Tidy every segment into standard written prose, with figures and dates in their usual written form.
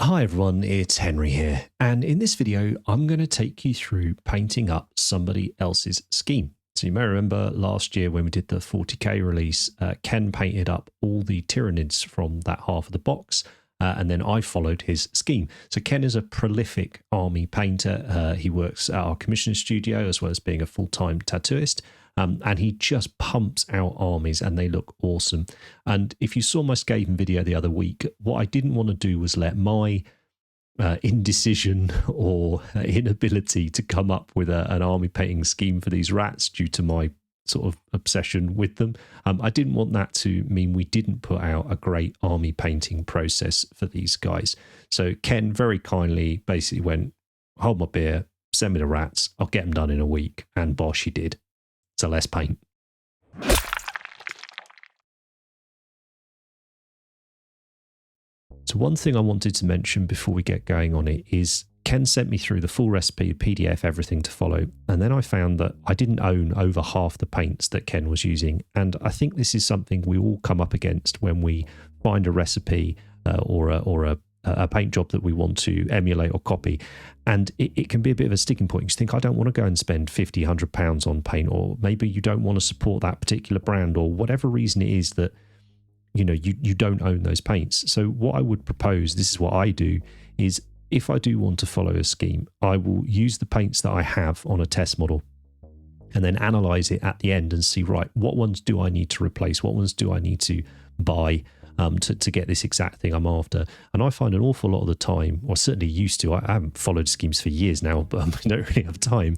Hi everyone, it's Henry here, and in this video I'm going to take you through painting up somebody else's scheme. So you may remember last year when we did the 40k release, Ken painted up all the Tyranids from that half of the box, and then I followed his scheme. So Ken is a prolific army painter. He works at our commissioning studio as well as being a full-time tattooist. And he just pumps out armies and they look awesome. And if you saw my Skaven video the other week, what I didn't want to do was let my indecision or inability to come up with an army painting scheme for these rats due to my sort of obsession with them. I didn't want that to mean we didn't put out a great army painting process for these guys. So Ken very kindly basically went, hold my beer, send me the rats, I'll get them done in a week. And bosh, he did. So let's paint. So one thing I wanted to mention before we get going on it is Ken sent me through the full recipe, PDF, everything to follow. And then I found that I didn't own over half the paints that Ken was using. And I think this is something we all come up against when we find a recipe or a paint job that we want to emulate or copy. And it can be a bit of a sticking point. You think, I don't want to go and spend 50, 100 pounds on paint, or maybe you don't want to support that particular brand, or whatever reason it is that, you know, you don't own those paints. So what I would propose, this is what I do, is if I do want to follow a scheme, I will use the paints that I have on a test model and then analyze it at the end and see, right, what ones do I need to replace? What ones do I need to buy to get this exact thing I'm after? And I find an awful lot of the time, or certainly used to, I haven't followed schemes for years now, but I don't really have time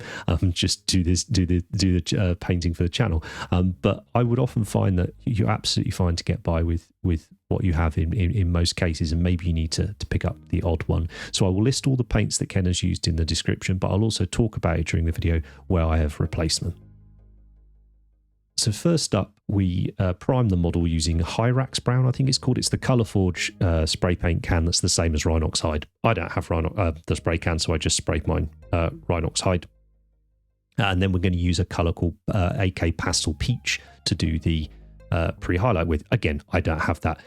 just do the painting for the channel. But I would often find that you're absolutely fine to get by with what you have in most cases, and maybe you need to pick up the odd one. So I will list all the paints that Ken has used in the description, but I'll also talk about it during the video where I have replaced them. So first up, we prime the model using Hyrax Brown, I think it's called. It's the Colourforge spray paint can that's the same as Oxide. I don't have the spray can, so I just sprayed mine Oxide. And then we're going to use a colour called AK Pastel Peach to do the pre-highlight with. Again, I don't have that,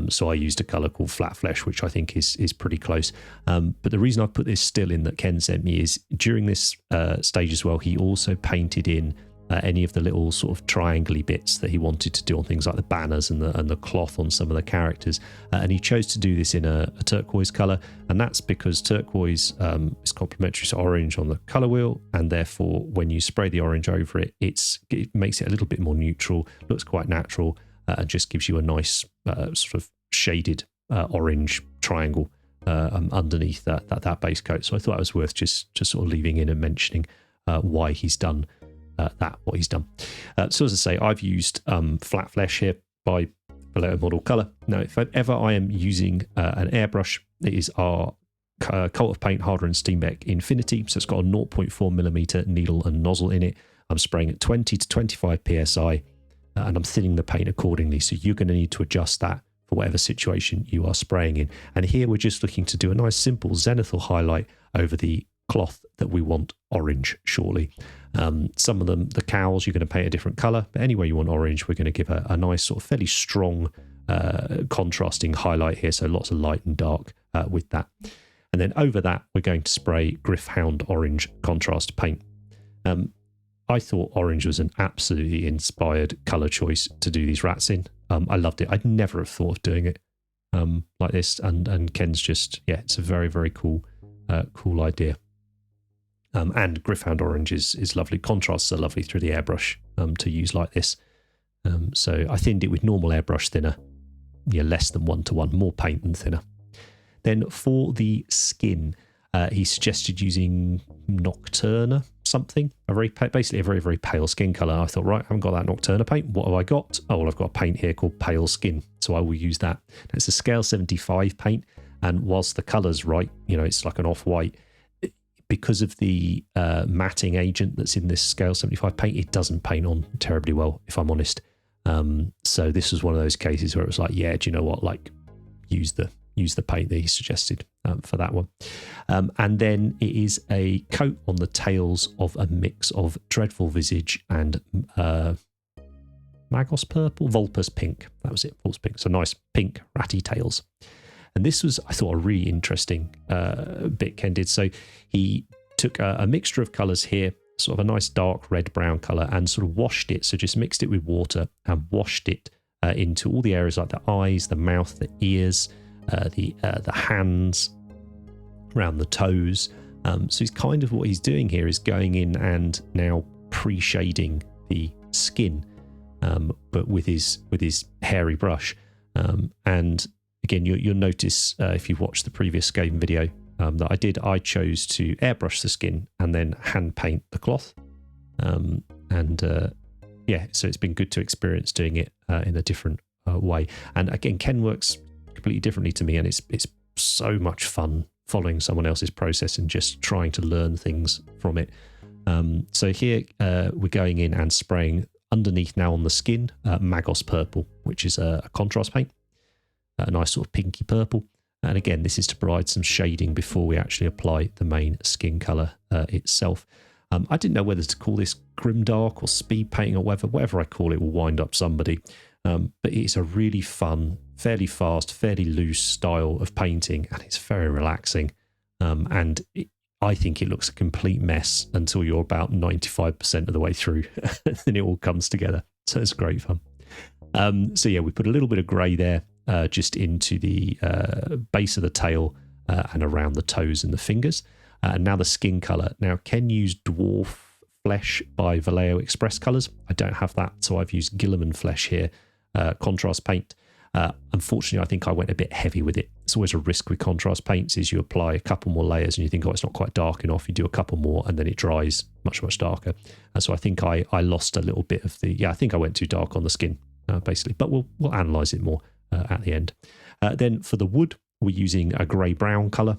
so I used a colour called Flat Flesh, which I think is pretty close. But the reason I put this still in that Ken sent me is during this stage as well, he also painted in any of the little sort of triangle-y bits that he wanted to do on things like the banners and the cloth on some of the characters. And he chose to do this in a turquoise colour, and that's because turquoise is complementary to orange on the colour wheel, and therefore when you spray the orange over it, it makes it a little bit more neutral, looks quite natural, and just gives you a nice sort of shaded orange triangle underneath that base coat. So I thought it was worth just sort of leaving in and mentioning why he's done what he's done. So as I say, I've used Flat Flesh here by Vallejo Model Colour. Now, if ever I am using an airbrush, it is our Cult of Paint Harder and Steambeck Infinity. So it's got a 0.4mm needle and nozzle in it. I'm spraying at 20 to 25 psi, and I'm thinning the paint accordingly. So you're going to need to adjust that for whatever situation you are spraying in. And here we're just looking to do a nice simple zenithal highlight over the cloth that we want orange shortly. Some of them, the cowls, you're going to paint a different colour, but anyway you want orange, we're going to give a nice sort of fairly strong contrasting highlight here, so lots of light and dark with that. And then over that we're going to spray Gryphound Orange contrast paint. I thought orange was an absolutely inspired colour choice to do these rats in. I loved it. I'd never have thought of doing it like this, and Ken's just, yeah, it's a very, very cool idea. And Gryphound Orange is lovely. Contrasts are lovely through the airbrush to use like this. So I thinned it with normal airbrush thinner, less than 1:1, more paint than thinner. Then for the skin, he suggested using Nocturna something, basically a very, very pale skin colour. I thought, right, I haven't got that Nocturna paint. What have I got? Oh, well, I've got a paint here called Pale Skin, so I will use that. It's a scale 75 paint, and whilst the colour's right, it's like an off-white, because of the matting agent that's in this scale 75 paint, it doesn't paint on terribly well, if I'm honest. So this was one of those cases where it was like, yeah, do you know what? Like, use the paint that he suggested for that one. And then it is a coat on the tails of a mix of Dreadful Visage and Magos Purple, Volpus Pink. That was it, Volpus Pink. So nice pink ratty tails. And this was, I thought, a really interesting bit Ken did. So he took a mixture of colours here, sort of a nice dark red-brown colour, and sort of washed it. So just mixed it with water and washed it into all the areas like the eyes, the mouth, the ears, the hands, around the toes. So he's kind of, what he's doing here is going in and now pre-shading the skin, but with his hairy brush. And again, you'll notice if you've watched the previous Skaven video that I chose to airbrush the skin and then hand paint the cloth. Yeah, so it's been good to experience doing it in a different way. And again, Ken works completely differently to me, and it's so much fun following someone else's process and just trying to learn things from it. So here we're going in and spraying underneath now on the skin, Magos Purple, which is a contrast paint, a nice sort of pinky purple. And again, this is to provide some shading before we actually apply the main skin colour itself. I didn't know whether to call this grimdark or speed painting or whatever I call it will wind up somebody. But it's a really fun, fairly fast, fairly loose style of painting, and it's very relaxing. I think it looks a complete mess until you're about 95% of the way through, and it all comes together. So it's great fun. So yeah, we put a little bit of grey there, just into the base of the tail and around the toes and the fingers. And now the skin colour. Now, Ken used Dwarf Flesh by Vallejo Express Colours. I don't have that, so I've used Guilliman Flesh here, contrast paint. Unfortunately, I think I went a bit heavy with it. It's always a risk with contrast paints is you apply a couple more layers and you think, oh, it's not quite dark enough. You do a couple more and then it dries much, much darker. And so I think I lost a little bit of the, I think I went too dark on the skin, basically. But we'll analyse it more at the end. Then for the wood, we're using a grey-brown colour,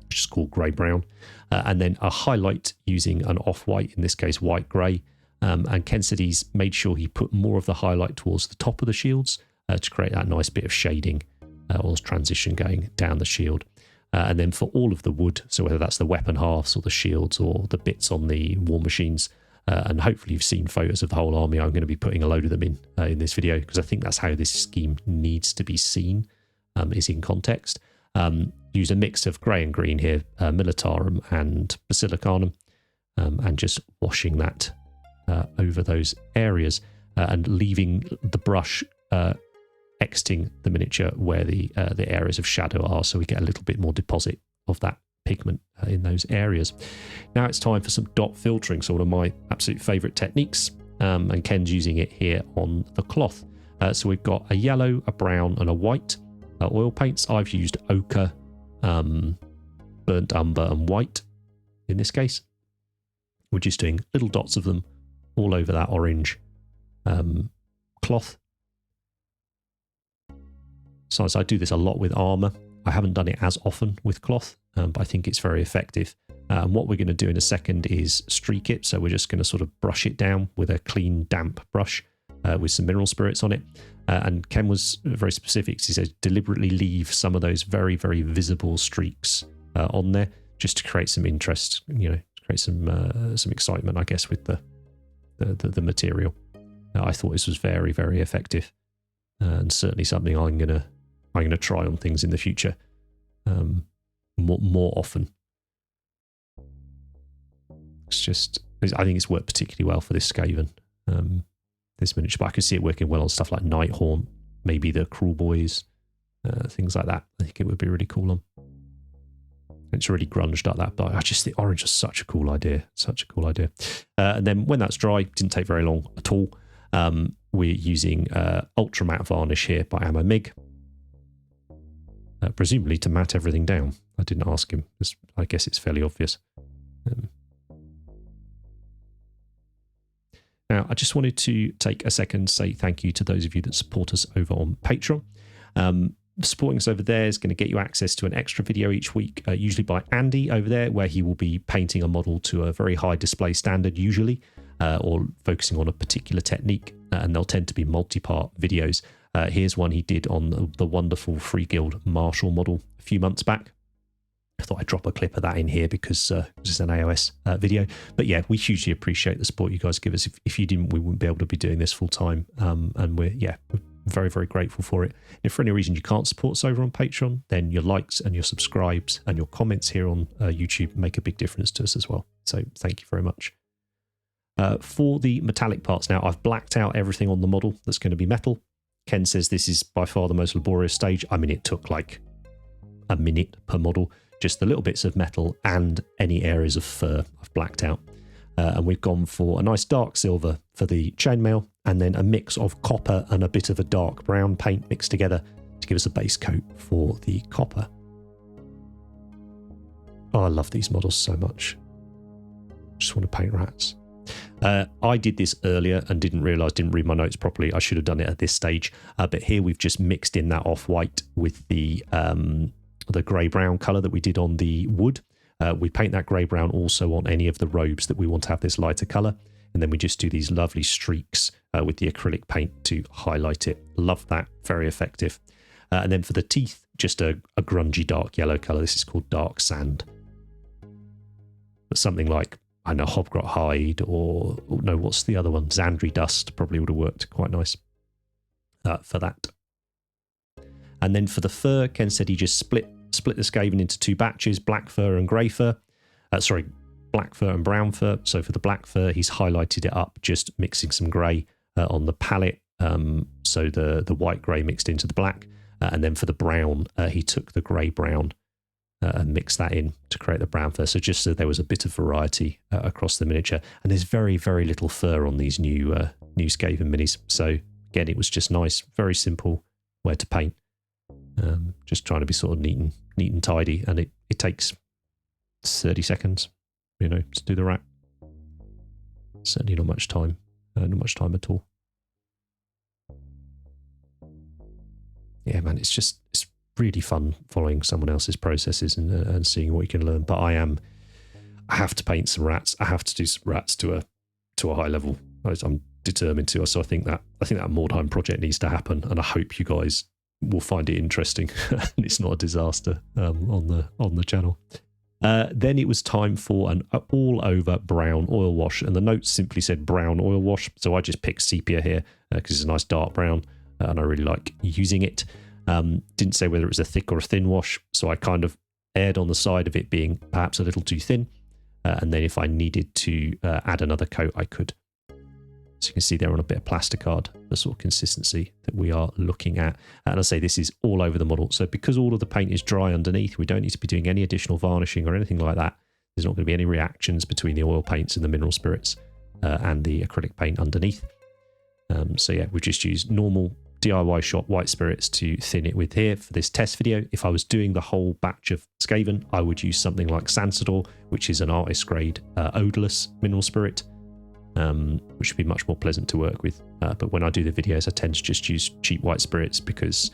which is called grey-brown. And then a highlight using an off-white, in this case, white-grey. And Ken said he's made sure he put more of the highlight towards the top of the shields to create that nice bit of shading or transition going down the shield. And then for all of the wood, so whether that's the weapon halves or the shields or the bits on the war machines, and hopefully you've seen photos of the whole army, I'm going to be putting a load of them in this video, because I think that's how this scheme needs to be seen, is in context. Use a mix of grey and green here, Militarum and Basilicanum, and just washing that over those areas and leaving the brush exiting the miniature where the areas of shadow are, so we get a little bit more deposit of that pigment in those areas. Now it's time for some dot filtering, so one of my absolute favourite techniques, and Ken's using it here on the cloth. So we've got a yellow, a brown and a white oil paints. I've used ochre, burnt umber and white in this case. We're just doing little dots of them all over that orange cloth. So I do this a lot with armour. I haven't done it as often with cloth, but I think it's very effective. And what we're going to do in a second is streak it. So we're just going to sort of brush it down with a clean, damp brush with some mineral spirits on it. And Ken was very specific. He said deliberately leave some of those very, very visible streaks on there, just to create some interest, to create some excitement, I guess, with the material. I thought this was very, very effective, and certainly something I'm gonna try on things in the future, more often. I think it's worked particularly well for this Skaven, this miniature, but I could see it working well on stuff like Nighthaunt, maybe the Cruel Boys, things like that. I think it would be really cool on. It's really grunged like that, but I just think orange is such a cool idea. And then when that's dry, didn't take very long at all. We're using Ultra Matte Varnish here by Ammo Mig, presumably to matte everything down. I didn't ask him. I guess it's fairly obvious. Now, I just wanted to take a second to say thank you to those of you that support us over on Patreon. Supporting us over there is going to get you access to an extra video each week, usually by Andy over there, where he will be painting a model to a very high display standard, usually, or focusing on a particular technique, and they'll tend to be multi-part videos. Here's one he did on the wonderful Free Guild Marshall model a few months back. I thought I'd drop a clip of that in here because it's an AOS video. But yeah, we hugely appreciate the support you guys give us. If you didn't, we wouldn't be able to be doing this full time. And we're very, very grateful for it. If for any reason you can't support us over on Patreon, then your likes and your subscribes and your comments here on YouTube make a big difference to us as well. So thank you very much. For the metallic parts now, I've blacked out everything on the model that's going to be metal. Ken says this is by far the most laborious stage. I mean, it took like a minute per model. Just the little bits of metal and any areas of fur I've blacked out. And we've gone for a nice dark silver for the chainmail, and then a mix of copper and a bit of a dark brown paint mixed together to give us a base coat for the copper. Oh, I love these models so much. Just want to paint rats. I did this earlier and didn't read my notes properly. I should have done it at this stage. But here we've just mixed in that off-white with the grey-brown colour that we did on the wood. We paint that grey-brown also on any of the robes that we want to have this lighter colour. And then we just do these lovely streaks with the acrylic paint to highlight it. Love that. Very effective. And then for the teeth, just a grungy dark yellow colour. This is called Dark Sand. But something like, I know, Hobgrot Hide, or no, what's the other one? Xandri Dust probably would have worked quite nice for that. And then for the fur, Ken said he just split the Skaven into 2 batches, black fur and grey fur. Black fur and brown fur. So for the black fur, he's highlighted it up, just mixing some grey on the palette. So the white grey mixed into the black. And then for the brown, he took the grey-brown and mixed that in to create the brown fur. So just so there was a bit of variety across the miniature. And there's very, very little fur on these new Skaven minis. So again, it was just nice, very simple way to paint. Just trying to be sort of neat and tidy. And it takes 30 seconds, to do the rat. Certainly not much time. Not much time at all. Yeah, man, it's really fun following someone else's processes and seeing what you can learn. But I have to paint some rats. I have to do some rats to a high level. I'm determined to. So I think that Mordheim project needs to happen, and I hope you guys will find it interesting and it's not a disaster on the channel. Then it was time for an all-over brown oil wash, and the notes simply said brown oil wash. So I just picked sepia here because it's a nice dark brown, and I really like using it. Didn't say whether it was a thick or a thin wash, so I kind of erred on the side of it being perhaps a little too thin. And then if I needed to add another coat, I could. So you can see there on a bit of plasticard, the sort of consistency that we are looking at. And I say this is all over the model. So because all of the paint is dry underneath, we don't need to be doing any additional varnishing or anything like that. There's not going to be any reactions between the oil paints and the mineral spirits and the acrylic paint underneath. So yeah, we just use normal DIY shop white spirits to thin it with here for this test video. If I was doing the whole batch of Skaven, I would use something like Sansador, which is an artist grade odorless mineral spirit, which would be much more pleasant to work with. But when I do the videos, I tend to just use cheap white spirits because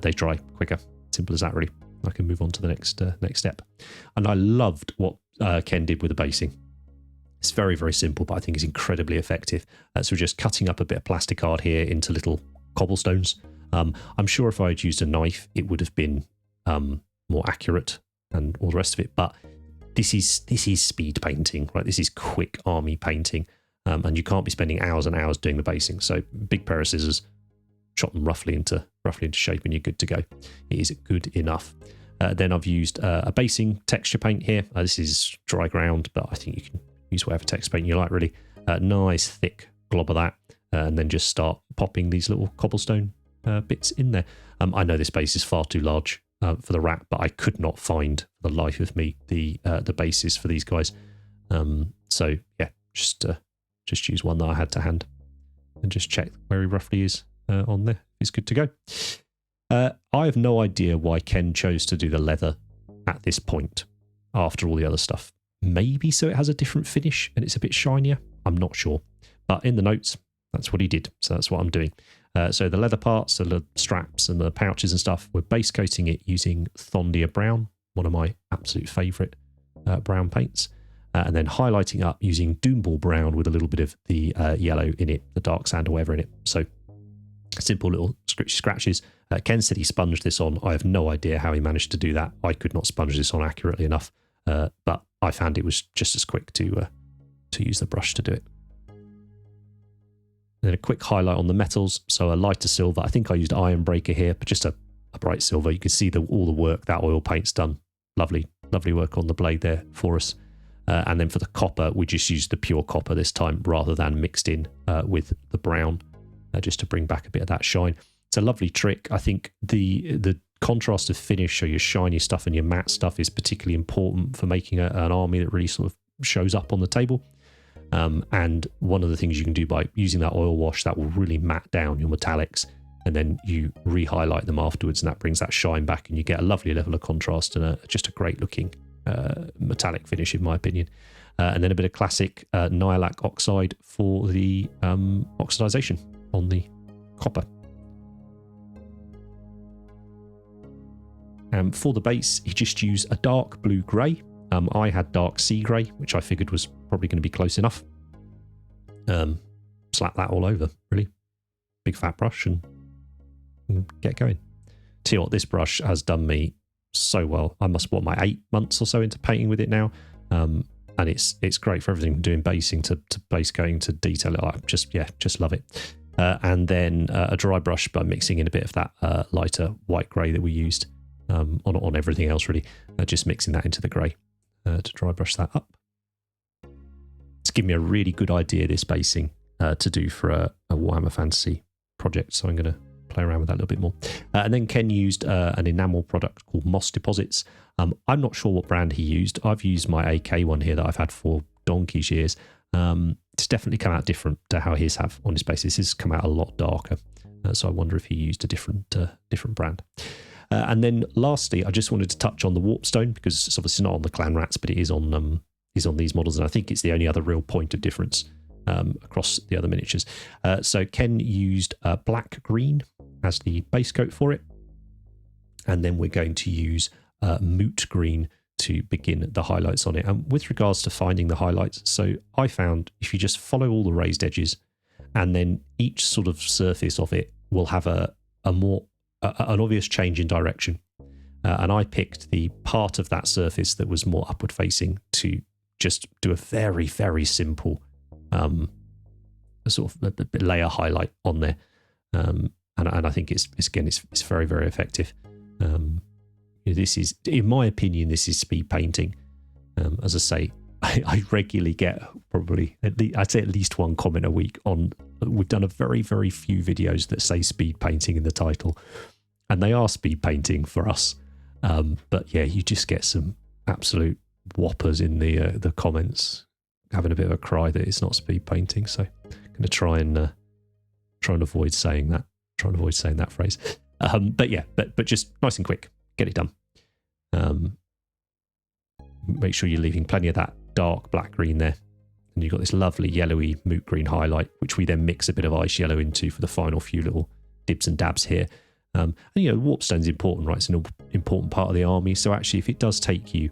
they dry quicker. Simple as that, really. I can move on to the next step. And I loved what Ken did with the basing. It's very, very simple, but I think it's incredibly effective. So we're just cutting up a bit of plasticard here into little cobblestones. I'm sure if I had used a knife, it would have been more accurate and all the rest of it. But this is speed painting, right? This is quick army painting, and you can't be spending hours and hours doing the basing. So big pair of scissors, chop them roughly into shape, and you're good to go. It is good enough. Then I've used a basing texture paint here. This is dry ground, but I think you can use whatever texture paint you like, really. Nice thick glob of that. And then just start popping these little cobblestone bits in there. I know this base is far too large for the rat, but I could not find for the life of me the bases for these guys. So yeah, just use one that I had to hand and just check where he roughly is on there. He's good to go. I have no idea why Ken chose to do the leather at this point after all the other stuff. Maybe so it has a different finish and it's a bit shinier. I'm not sure. But in the notes, that's what he did. So that's what I'm doing. So the leather parts, the straps and the pouches and stuff, we're base coating it using Thondia Brown, one of my absolute favourite brown paints. And then highlighting up using Doombull Brown with a little bit of the yellow in it, the dark sand or whatever in it. So simple little scratches. Ken said he sponged this on. I have no idea how he managed to do that. I could not sponge this on accurately enough. But I found it was just as quick to use the brush to do it. Then a quick highlight on the metals. So a lighter silver. I think I used Iron Breaker here, but just a bright silver. You can see all the work that oil paint's done. Lovely, lovely work on the blade there for us. And then for the copper, we just used the pure copper this time rather than mixed in with the brown, just to bring back a bit of that shine. It's a lovely trick. I think the contrast of finish, so your shiny stuff and your matte stuff, is particularly important for making an army that really sort of shows up on the table. And one of the things you can do by using that oil wash, that will really matte down your metallics, and then you re-highlight them afterwards, and that brings that shine back, and you get a lovely level of contrast and just a great looking metallic finish, in my opinion. And then a bit of classic Nihilakh Oxide for the oxidization on the copper. For the base, he just used a dark blue grey. I had dark sea grey, which I figured was probably going to be close enough. Slap that all over, really. Big fat brush and get going. Tell you what, this brush has done me so well. I must my 8 months or so into painting with it now. And it's great for everything from doing basing to base going to detail. I just love it. And then a dry brush by mixing in a bit of that lighter white grey that we used on everything else, really. Just mixing that into the grey to dry brush that up. It's given me a really good idea, this basing, to do for a Warhammer Fantasy project. So I'm going to play around with that a little bit more. And then Ken used an enamel product called Moss Deposits. I'm not sure what brand he used. I've used my AK one here that I've had for donkey's years. It's definitely come out different to how his have on his base. This has come out a lot darker. So I wonder if he used a different brand. And then lastly, I just wanted to touch on the Warpstone, because it's obviously not on the Clan Rats, but it is on these models, and I think it's the only other real point of difference across the other miniatures. So Ken used black green as the base coat for it, and then we're going to use moot green to begin the highlights on it. And with regards to finding the highlights, so I found if you just follow all the raised edges, and then each sort of surface of it will have an obvious change in direction. And I picked the part of that surface that was more upward facing to just do a very, very simple sort of a layer highlight on there. And I think it's very, very effective. This is, in my opinion, this is speed painting. As I say, I regularly get probably, I'd say at least one comment a week on, we've done a very, very few videos that say speed painting in the title. And they are speed painting for us. But yeah, you just get some absolute whoppers in the comments having a bit of a cry that it's not speed painting. So I'm going to try and avoid saying that. Try and avoid saying that phrase. But yeah, but just nice and quick. Get it done. Make sure you're leaving plenty of that dark black green there. And you've got this lovely yellowy moot green highlight, which we then mix a bit of ice yellow into for the final few little dibs and dabs here. And Warpstone's important, right? It's an important part of the army. So actually, if it does take you,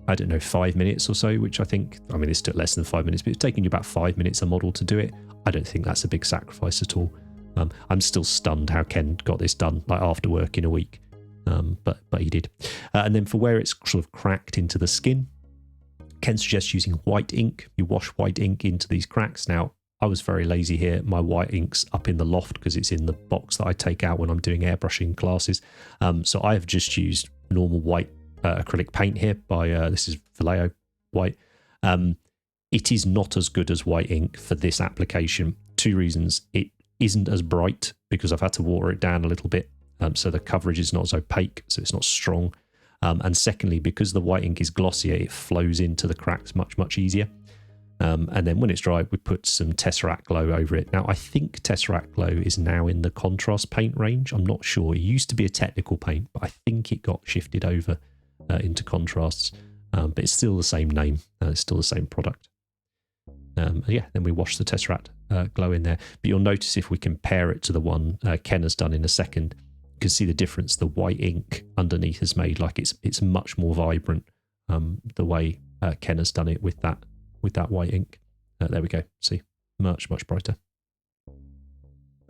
I don't know, 5 minutes or so, which this took less than 5 minutes, but it's taking you about 5 minutes a model to do it. I don't think that's a big sacrifice at all. I'm still stunned how Ken got this done, like after work in a week. But he did. And then for where it's sort of cracked into the skin, Ken suggests using white ink. You wash white ink into these cracks. Now, I was very lazy here. My white ink's up in the loft because it's in the box that I take out when I'm doing airbrushing classes. So I have just used normal white acrylic paint here by, this is Vallejo white. It is not as good as white ink for this application. 2 reasons. It isn't as bright because I've had to water it down a little bit. So the coverage is not as opaque, so it's not strong. And secondly, because the white ink is glossier, it flows into the cracks much, much easier. And then when it's dry, we put some Tesseract Glow over it. Now, I think Tesseract Glow is now in the contrast paint range. I'm not sure. It used to be a technical paint, but I think it got shifted over into contrasts. But it's still the same name. It's still the same product. Then we wash the Tesseract Glow in there. But you'll notice if we compare it to the one Ken has done in a second, you can see the difference the white ink underneath has made. Like it's much more vibrant the way Ken has done it with that white ink. There we go. See, much, much brighter.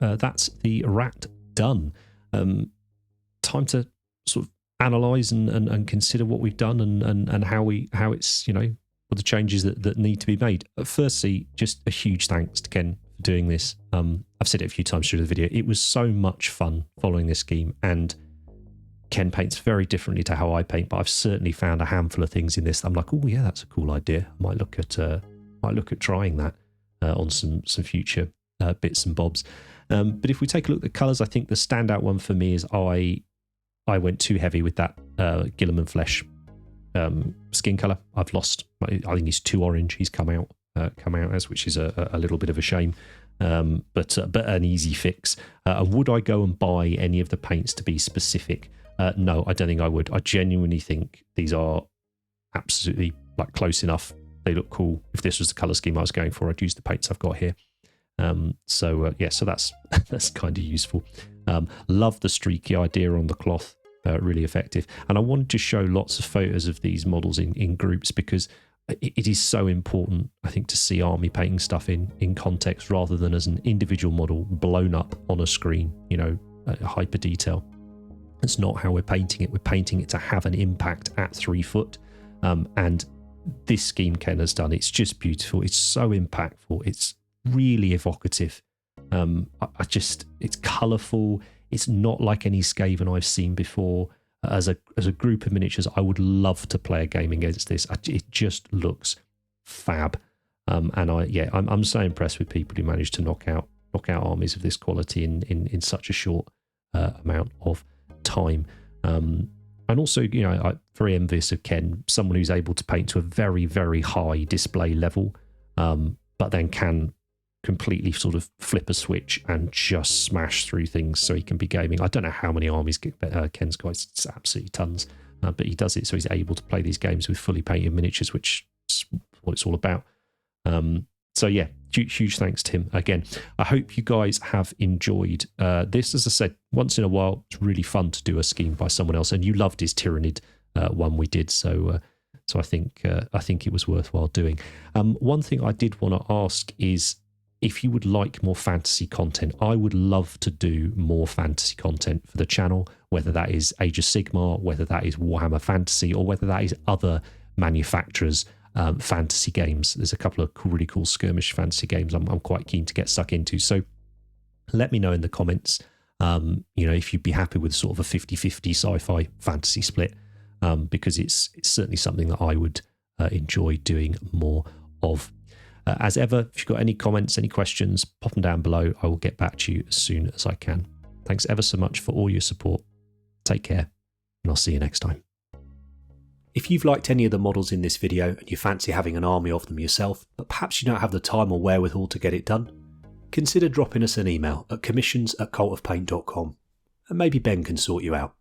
That's the rat done. Time to sort of analyse and consider what we've done and how it's, what the changes that need to be made. Firstly, just a huge thanks to Ken doing this. I've said it a few times through the video. It was so much fun following this scheme, and Ken paints very differently to how I paint, but I've certainly found a handful of things in this. I'm like, oh yeah, that's a cool idea. I might look at trying that on some future bits and bobs. But if we take a look at the colours, I think the standout one for me is I went too heavy with that Guilliman Flesh skin colour. I've lost. I think he's too orange. He's come out as, which is a little bit of a shame. But an easy fix. Would I go and buy any of the paints to be specific? No, I don't think I would. I genuinely think these are absolutely like close enough. They look cool. If this was the colour scheme I was going for, I'd use the paints I've got here. So that's that's kind of useful. Love the streaky idea on the cloth. Really effective. And I wanted to show lots of photos of these models in groups, because it is so important, I think, to see army painting stuff in context rather than as an individual model blown up on a screen, hyper detail. That's not how we're painting it. We're painting it to have an impact at 3 foot. And this scheme Ken has done, it's just beautiful. It's so impactful. It's really evocative. It's colourful. It's not like any Skaven I've seen before. As a group of miniatures, I would love to play a game against this. It just looks fab. And I'm so impressed with people who manage to knock out armies of this quality in such a short amount of time. And also, I'm very envious of Ken, someone who's able to paint to a very, very high display level, but then can completely sort of flip a switch and just smash through things so he can be gaming. I don't know how many armies Ken's got. It's absolutely tons, but he does it so he's able to play these games with fully painted miniatures, which is what it's all about. So yeah, huge thanks to him again. I hope you guys have enjoyed this. As I said, once in a while, it's really fun to do a scheme by someone else, and you loved his Tyrannid one we did, so I think it was worthwhile doing. One thing I did want to ask is, if you would like more fantasy content, I would love to do more fantasy content for the channel, whether that is Age of Sigmar, whether that is Warhammer Fantasy, or whether that is other manufacturers' fantasy games. There's a couple of really cool skirmish fantasy games I'm quite keen to get stuck into. So let me know in the comments, if you'd be happy with sort of a 50-50 sci-fi fantasy split, because it's certainly something that I would enjoy doing more of. As ever, if you've got any comments, any questions, pop them down below. I will get back to you as soon as I can. Thanks ever so much for all your support. Take care, and I'll see you next time. If you've liked any of the models in this video and you fancy having an army of them yourself, but perhaps you don't have the time or wherewithal to get it done, consider dropping us an email at commissions@cultofpaint.com, and maybe Ben can sort you out.